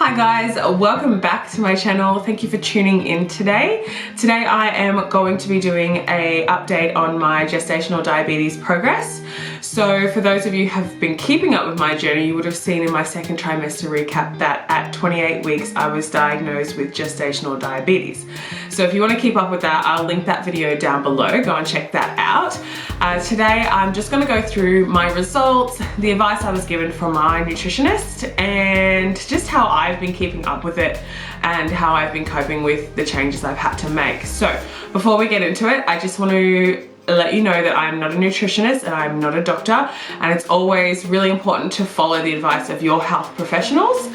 Hi guys, welcome back to my channel. Thank you for tuning in today. Today I am going to be doing an update on my gestational diabetes progress. So for those of you who have been keeping up with my journey, you would have seen in my second trimester recap that at 28 weeks I was diagnosed with gestational diabetes. So if you want to keep up with that, I'll link that video down below. Go and check that out. Today I'm just going to go through my results, the advice I was given from my nutritionist, and just how I've been keeping up with it and how I've been coping with the changes I've had to make. So before we get into it, I just want to let you know that I'm not a nutritionist and I'm not a doctor, and it's always really important to follow the advice of your health professionals.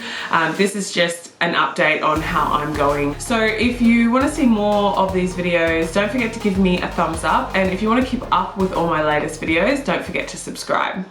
This is just an update on how I'm going. So if you want to see more of these videos, don't forget to give me a thumbs up, and if you want to keep up with all my latest videos, don't forget to subscribe.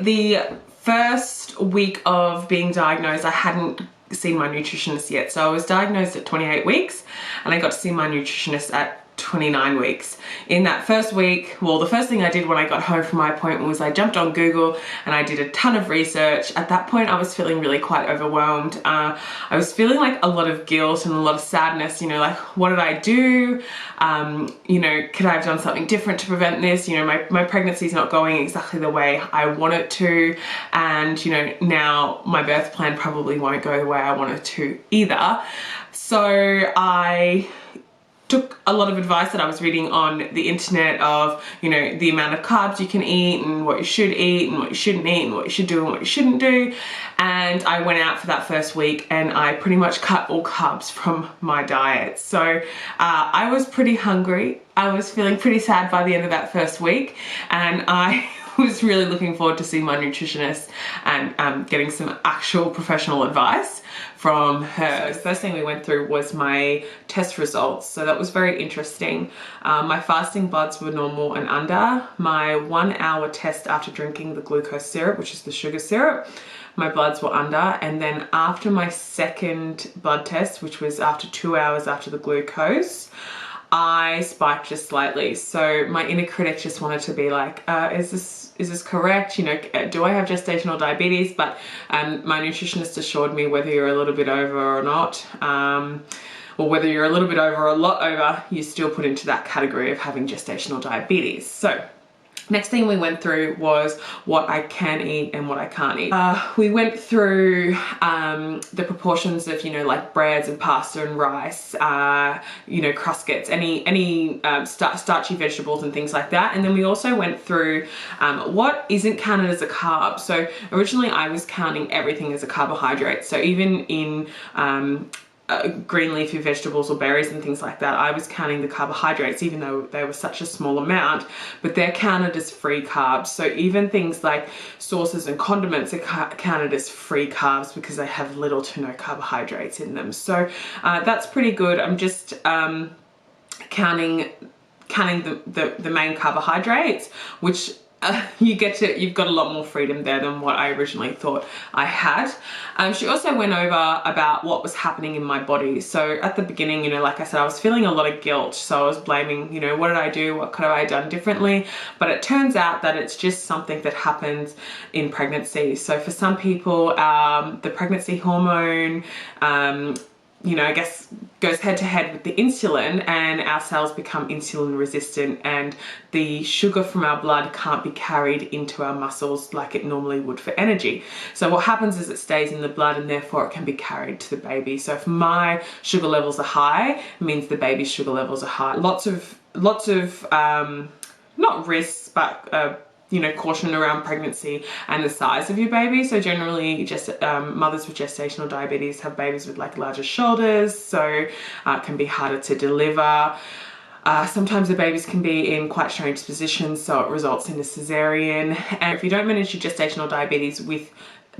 The first week of being diagnosed, I hadn't seen my nutritionist yet. So I was diagnosed at 28 weeks and I got to see my nutritionist at 29 weeks. In that first week, well, the first thing I did when I got home from my appointment was I jumped on Google and I did a ton of research. At that point, I was feeling really quite overwhelmed. I was feeling like a lot of guilt and a lot of sadness, you know, like, what did I do? You know, could I have done something different to prevent this? You know, my pregnancy is not going exactly the way I want it to. And, you know, now my birth plan probably won't go the way I want it to either. So I took a lot of advice that I was reading on the internet of, you know, the amount of carbs you can eat and what you should eat and what you shouldn't eat and what you should do and what you shouldn't do. And I went out for that first week and I pretty much cut all carbs from my diet. So I was pretty hungry. I was feeling pretty sad by the end of that first week, and I was really looking forward to seeing my nutritionist and getting some actual professional advice from her. So the first thing we went through was my test results. So that was very interesting. My fasting bloods were normal and under. My 1 hour test after drinking the glucose syrup, which is the sugar syrup, my bloods were under. And then after my second blood test, which was after 2 hours after the glucose, I spiked just slightly. So my inner critic just wanted to be like, is this correct? You know, do I have gestational diabetes? But my nutritionist assured me whether you're a little bit over or not, or whether you're a little bit over or a lot over, you still put into that category of having gestational diabetes. So next thing we went through was what I can eat and what I can't eat. We went through the proportions of, you know, like breads and pasta and rice, you know, crustkets, any starchy vegetables and things like that. And then we also went through what isn't counted as a carb. So originally I was counting everything as a carbohydrate. So even in green leafy vegetables or berries and things like that, I was counting the carbohydrates, even though they were such a small amount, but they're counted as free carbs. So even things like sauces and condiments are counted as free carbs because they have little to no carbohydrates in them. So that's pretty good. I'm just counting the main carbohydrates, which you've got a lot more freedom there than what I originally thought I had. She also went over about what was happening in my body. So at the beginning, you know, like I said, I was feeling a lot of guilt. So I was blaming, you know, what did I do? What could I have done differently? But it turns out that it's just something that happens in pregnancy. So for some people, the pregnancy hormone, you know, I guess goes head to head with the insulin, and our cells become insulin resistant, and the sugar from our blood can't be carried into our muscles like it normally would for energy. So what happens is it stays in the blood, and therefore it can be carried to the baby. So if my sugar levels are high, it means the baby's sugar levels are high. Lots of not risks, but you know, caution around pregnancy and the size of your baby. So generally just mothers with gestational diabetes have babies with like larger shoulders, so it can be harder to deliver. Sometimes the babies can be in quite strange positions, so it results in a cesarean. And if you don't manage your gestational diabetes with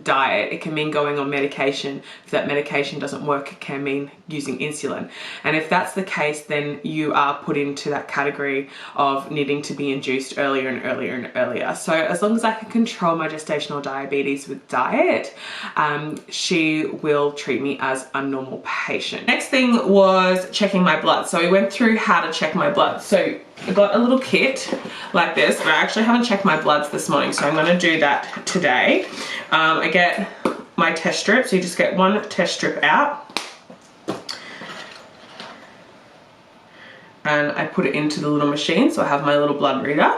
diet. It can mean going on medication. If that medication doesn't work, it can mean using insulin. And if that's the case, then you are put into that category of needing to be induced earlier and earlier and earlier. So as long as I can control my gestational diabetes with diet, she will treat me as a normal patient. Next thing was checking my blood. So we went through how to check my blood. So I got a little kit like this, but I actually haven't checked my bloods this morning, so I'm going to do that today. I get my test strip, so you just get one test strip out, and I put it into the little machine. So I have my little blood reader,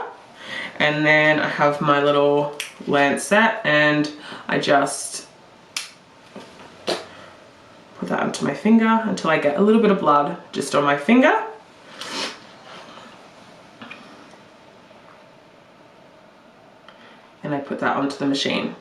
and then I have my little lancet, and I just put that onto my finger until I get a little bit of blood just on my finger. And I put that onto the machine.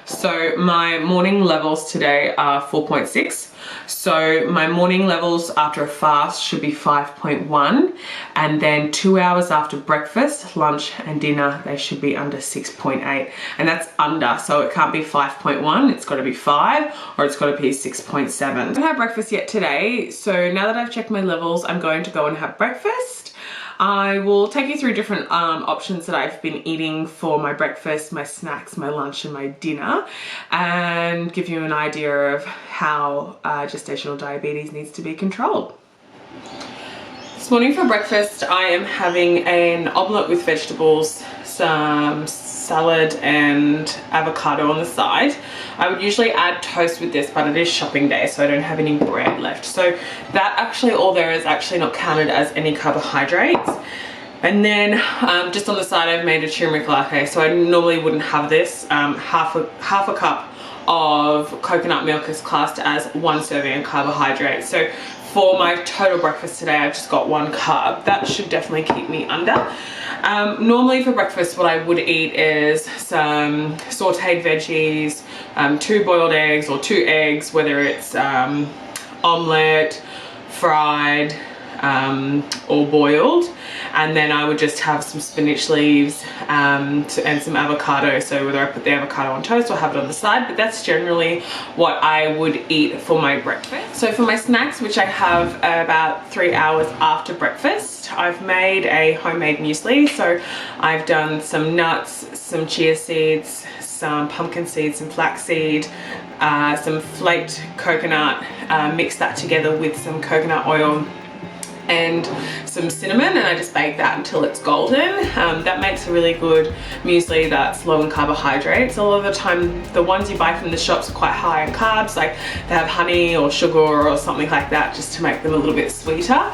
So my morning levels today are 4.6. So my morning levels after a fast should be 5.1, and then 2 hours after breakfast, lunch and dinner, they should be under 6.8, and that's under, so it can't be 5.1, it's got to be 5, or it's got to be 6.7. I haven't had breakfast yet today, so now that I've checked my levels, I'm going to go and have breakfast. I will take you through different options that I've been eating for my breakfast, my snacks, my lunch and my dinner, and give you an idea of how gestational diabetes needs to be controlled. This morning for breakfast I am having an omelette with vegetables, some salad and avocado on the side. I would usually add toast with this, but it is shopping day, so I don't have any bread left. So that actually, all there is actually not counted as any carbohydrates. And then just on the side I've made a turmeric latte. So I normally wouldn't have this. Half a cup of coconut milk is classed as 1 serving of carbohydrate. So for my total breakfast today, I've just got 1 carb. That should definitely keep me under. Normally for breakfast, what I would eat is some sauteed veggies, 2 boiled eggs or 2 eggs, whether it's omelette, fried, or boiled, and then I would just have some spinach leaves and some avocado. So whether I put the avocado on toast or have it on the side, but that's generally what I would eat for my breakfast. So for my snacks, which I have about 3 hours after breakfast, I've made a homemade muesli. So I've done some nuts, some chia seeds, some pumpkin seeds, some flaxseed, some flaked coconut, mixed that together with some coconut oil and some cinnamon, and I just bake that until it's golden. That makes a really good muesli that's low in carbohydrates. A lot of the time the ones you buy from the shops are quite high in carbs, like they have honey or sugar or something like that, just to make them a little bit sweeter.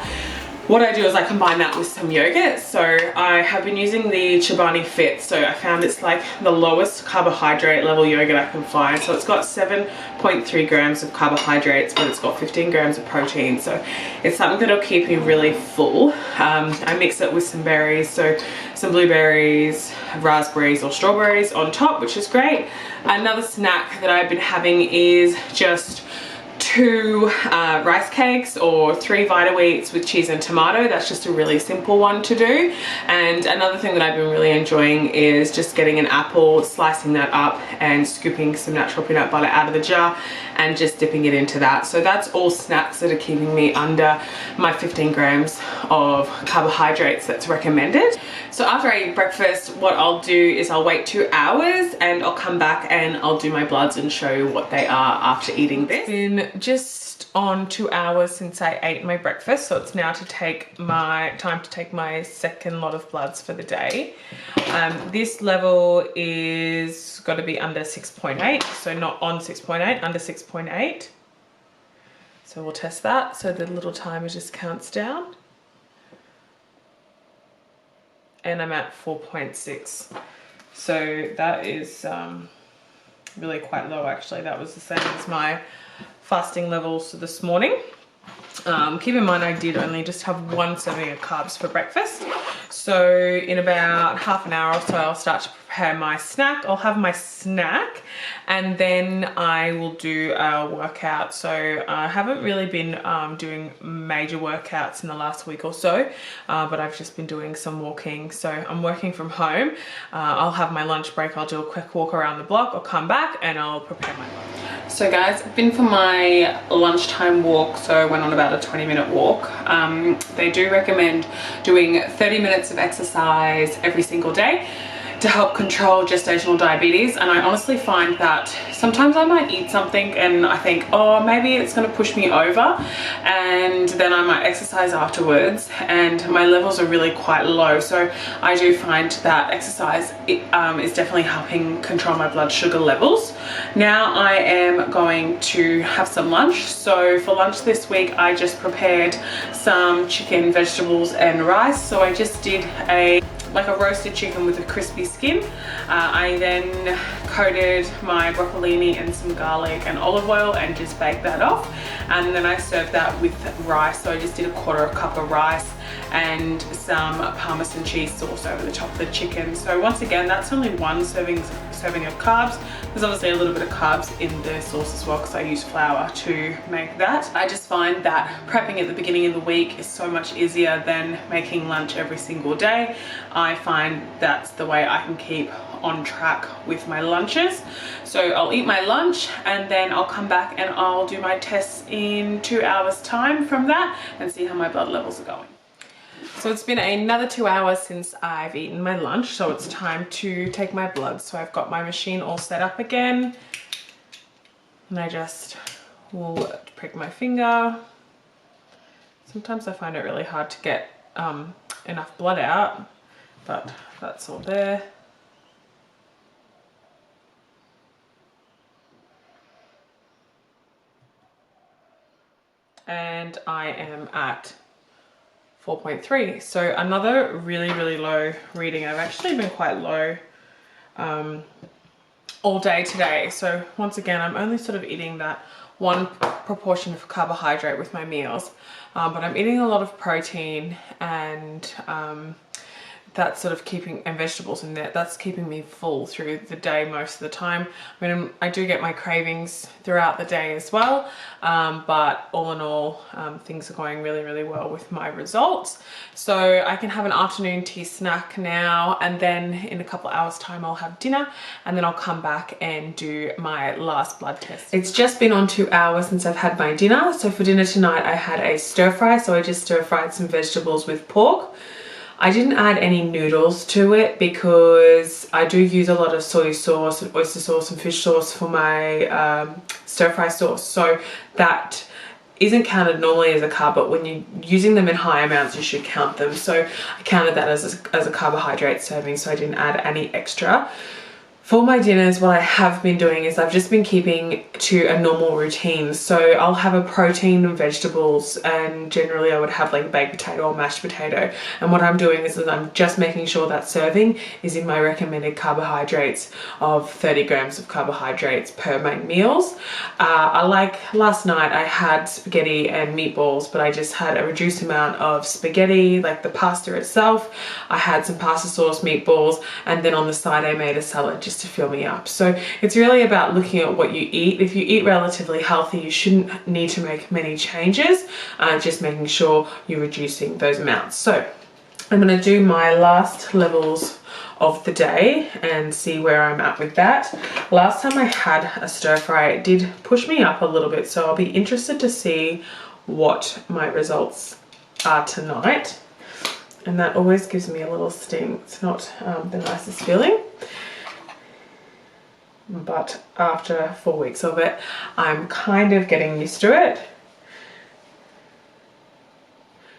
What I do is I combine that with some yogurt. So I have been using the Chobani Fit. So I found it's like the lowest carbohydrate level yogurt I can find. So it's got 7.3 grams of carbohydrates, but it's got 15 grams of protein. So it's something that'll keep you really full. I mix it with some berries, so some blueberries, raspberries or strawberries on top, which is great. Another snack that I've been having is just 2 rice cakes or 3 Vita Wheats with cheese and tomato. That's just a really simple one to do. And another thing that I've been really enjoying is just getting an apple, slicing that up and scooping some natural peanut butter out of the jar and just dipping it into that. So that's all snacks that are keeping me under my 15 grams of carbohydrates that's recommended. So after I eat breakfast, what I'll do is I'll wait 2 hours and I'll come back and I'll do my bloods and show you what they are after eating this. It's been just on 2 hours since I ate my breakfast, so it's now to take time to take my second lot of bloods for the day. This level is got to be under 6.8, so not on 6.8, under 6.8. So we'll test that. So the little timer just counts down. And I'm at 4.6. So that is really quite low actually. That was the same as my fasting levels this morning. Keep in mind I did only just have 1 serving of carbs for breakfast. So in about half an hour or so I'll start to prepare prepare my snack. I'll have my snack and then I will do a workout. So I haven't really been doing major workouts in the last week or so, but I've just been doing some walking. So I'm working from home. I'll have my lunch break. I'll do a quick walk around the block. I'll come back and I'll prepare my lunch. So guys, I've been for my lunchtime walk. So I went on about a 20-minute walk. They do recommend doing 30 minutes of exercise every single day to help control gestational diabetes, and I honestly find that sometimes I might eat something and I think, oh, maybe it's going to push me over, and then I might exercise afterwards and my levels are really quite low. So I do find that exercise is definitely helping control my blood sugar levels. Now I am going to have some lunch. So for lunch this week I just prepared some chicken, vegetables and rice. So I just did like a roasted chicken with a crispy skin. I then coated my broccolini and some garlic and olive oil and just baked that off. And then I served that with rice. So I just did a 1/4 cup of rice and some Parmesan cheese sauce over the top of the chicken. So once again, that's only one serving of carbs. There's obviously a little bit of carbs in the sauce as well because I use flour to make that. I just find that prepping at the beginning of the week is so much easier than making lunch every single day. I find that's the way I can keep on track with my lunches. So I'll eat my lunch and then I'll come back and I'll do my tests in 2 hours time from that and see how my blood levels are going. So it's been another 2 hours since I've eaten my lunch, so it's time to take my blood. So I've got my machine all set up again and I just will prick my finger. Sometimes I find it really hard to get enough blood out, but that's all there. And I am at 4.3, so another really low reading. I've actually been quite low all day today. So once again, I'm only sort of eating that one proportion of carbohydrate with my meals, but I'm eating a lot of protein and that's sort of keeping, and vegetables in there, that's keeping me full through the day most of the time. I mean, I do get my cravings throughout the day as well, but all in all, things are going really well with my results. So I can have an afternoon tea snack now, and then in a couple of hours time I'll have dinner, and then I'll come back and do my last blood test. It's just been on 2 hours since I've had my dinner. So for dinner tonight I had a stir fry. So I just stir fried some vegetables with pork. I didn't add any noodles to it because I do use a lot of soy sauce and oyster sauce and fish sauce for my stir fry sauce. So that isn't counted normally as a carb, but when you're using them in high amounts, you should count them. So I counted that as a carbohydrate serving, so I didn't add any extra. For my dinners, what I have been doing is I've just been keeping to a normal routine. So I'll have a protein and vegetables, and generally I would have like baked potato or mashed potato. And what I'm doing is I'm just making sure that serving is in my recommended carbohydrates of 30 grams of carbohydrates per my meals. Last night I had spaghetti and meatballs, but I just had a reduced amount of spaghetti, like the pasta itself. I had some pasta sauce meatballs, and then on the side I made a salad just to fill me up. So it's really about looking at what you eat. If you eat relatively healthy, you shouldn't need to make many changes, just making sure you're reducing those amounts. So I'm going to do my last levels of the day and see where I'm at with that. Last time I had a stir fry, it did push me up a little bit, so I'll be interested to see what my results are tonight. And that always gives me a little sting. It's not the nicest feeling. But after 4 weeks of it, I'm kind of getting used to it.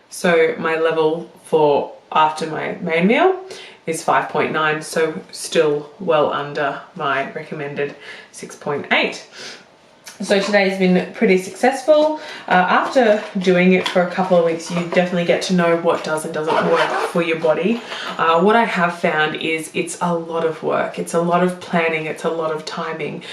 So my level for after my main meal is 5.9, so still well under my recommended 6.8. So today's been pretty successful. After doing it for a couple of weeks, you definitely get to know what does and doesn't work for your body. What I have found is it's a lot of work. It's a lot of planning. It's a lot of timing.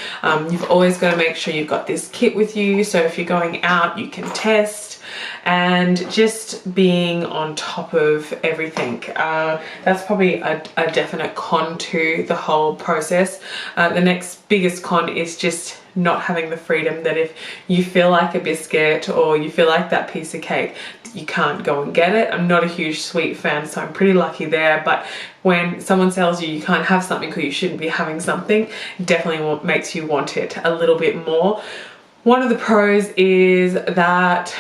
You've always got to make sure you've got this kit with you. So if you're going out, you can test. and just being on top of everything. That's probably a definite con to the whole process. The next biggest con is just not having the freedom that if you feel like a biscuit or you feel like that piece of cake, you can't go and get it. I'm not a huge sweet fan, so I'm pretty lucky there, but when someone tells you you can't have something or you shouldn't be having something, it definitely makes you want it a little bit more. One of the pros is that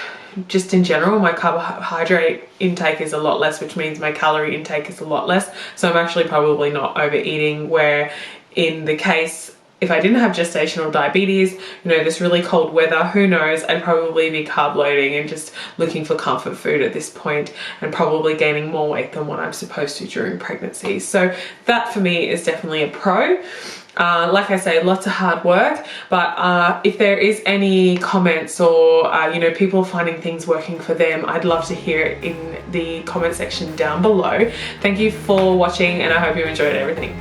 just in general, my carbohydrate intake is a lot less, which means my calorie intake is a lot less. So I'm actually probably not overeating, where in the case, if I didn't have gestational diabetes, you know, this really cold weather, who knows, I'd probably be carb loading and just looking for comfort food at this point, and probably gaining more weight than what I'm supposed to during pregnancy. So that for me is definitely a pro. Like I say, lots of hard work, but if there is any comments or you know, people finding things working for them, I'd love to hear it in the comment section down below. Thank you for watching, and I hope you enjoyed everything.